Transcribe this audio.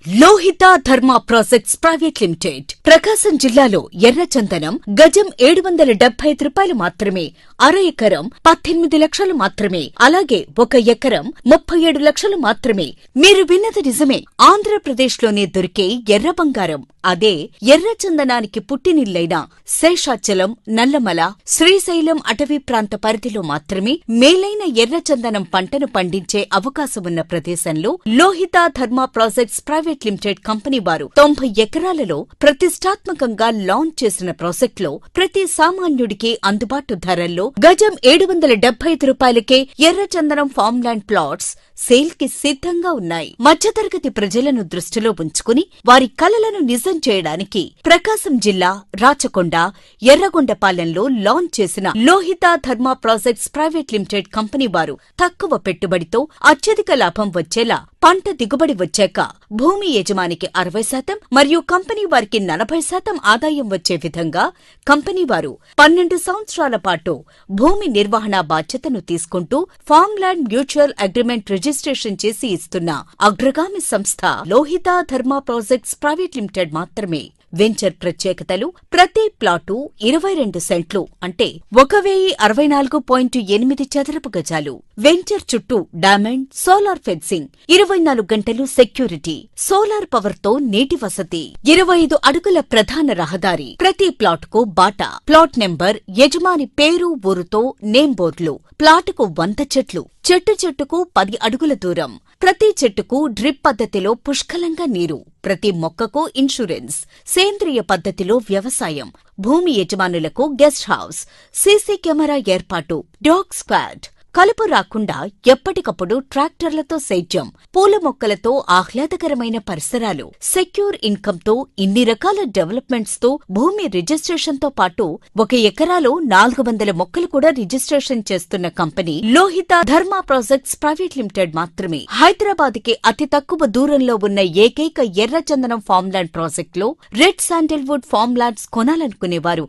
లోహిత ధర్మ projects private limited ప్రకాశం జిల్లాలో ఎర్రచందనం గజం 775 రూపాయలు మాత్రమే, అర ఎకరం 18 లక్షలు మాత్రమే, అలాగే 1 ఎకరం 37 లక్షలు మాత్రమే. మీరు విన్నది నిజమే. ఆంధ్రప్రదేశ్లోనే దొరికే ఎర్ర బంగారం, అదే ఎర్రచందనానికి పుట్టినిల్లైన శేషాచలం, నల్లమల, శ్రీశైలం అటవీ ప్రాంత పరిధిలో మాత్రమే మేలైన ఎర్రచందనం పంటను పండించే అవకాశమున్న ప్రదేశంలో లోహిత ధర్మ ప్రాజెక్ట్స్ ప్రైవేట్ లిమిటెడ్ కంపెనీ వారు 90 ఎకరాలలో ప్రతిష్టాత్మకంగా లాంచ్ చేసిన ప్రాజెక్టులో ప్రతి సామాన్యుడికి అందుబాటు ధరల్లో గజం 775 రూపాయలకే ఎర్రచందనం ఫామ్ ల్యాండ్ ప్లాట్స్ సేల్ కి సిద్ధంగా ఉన్నాయి. మధ్యతరగతి ప్రజలను దృష్టిలో ఉంచుకుని వారి కలలను నిజం చేయడానికి ప్రకాశం జిల్లా రాచకొండ, ఎర్రగొండపాలెంలో లాంచ్ చేసిన లోహిత ధర్మ ప్రాజెక్ట్స్ ప్రైవేట్ లిమిటెడ్ కంపెనీ వారు తక్కువ పెట్టుబడితో అత్యధిక లాభం వచ్చేలా పంట దిగుబడి వచ్చాక భూమి యజమానికి 60% మరియు కంపెనీ వారికి 40% ఆదాయం వచ్చే విధంగా కంపెనీ వారు 12 సంవత్సరాల పాటు భూమి నిర్వహణ బాధ్యతను తీసుకుంటూ farm land mutual agreement registration చేసి ఇస్తున్న అగ్రగామి సంస్థ లోహిత ధర్మ ప్రాజెక్ట్స్ ప్రైవేట్ లిమిటెడ్ మాత్రమే. వెంచర్ ప్రత్యేకతలు: ప్రతి ప్లాటు 22 సెంట్లు అంటే 1064.8 చదరపు గజాలు. వెంచర్ చుట్టూ డైమండ్, సోలార్ ఫెన్సింగ్, 24 గంటలు సెక్యూరిటీ, సోలార్ పవర్ తో నీటి వసతి, 25 అడుగుల ప్రధాన రహదారి, ప్రతి ప్లాటుకు బాటా, ప్లాట్ నెంబర్, యజమాని పేరు ఊరుతో నేమ్ బోర్డులు, ప్లాటుకు 100 చెట్లు, చెట్టు చెట్టుకు 10 అడుగుల దూరం, ప్రతి చెట్టుకు డ్రిప్ పద్ధతిలో పుష్కలంగా నీరు, ప్రతి మొక్కకు ఇన్సూరెన్స్, సేంద్రియ పద్ధతిలో వ్యవసాయం, భూమి యజమానులకు గెస్ట్ హౌస్, సీసీ కెమెరా ఏర్పాటు, డాగ్ స్క్వాడ్, కలుపు రాకుండా ఎప్పటికప్పుడు ట్రాక్టర్లతో సేద్యం, పూల మొక్కలతో ఆహ్లాదకరమైన పరిసరాలు, సెక్యూర్ ఇన్కమ్ తో ఇన్ని రకాల డెవలప్మెంట్స్ తో భూమి రిజిస్ట్రేషన్ తో పాటు 1 ఎకరాలో 400 మొక్కలు కూడా రిజిస్ట్రేషన్ చేస్తున్న కంపెనీ లోహిత ధర్మ ప్రాజెక్ట్స్ ప్రైవేట్ లిమిటెడ్ మాత్రమే. హైదరాబాద్ కి అతి తక్కువ దూరంలో ఉన్న ఏకైక ఎర్రచందనం ఫామ్ ల్యాండ్ ప్రాజెక్టులో రెడ్ శాండిల్వుడ్ ఫామ్ ల్యాండ్స్ కొనాలనుకునేవారు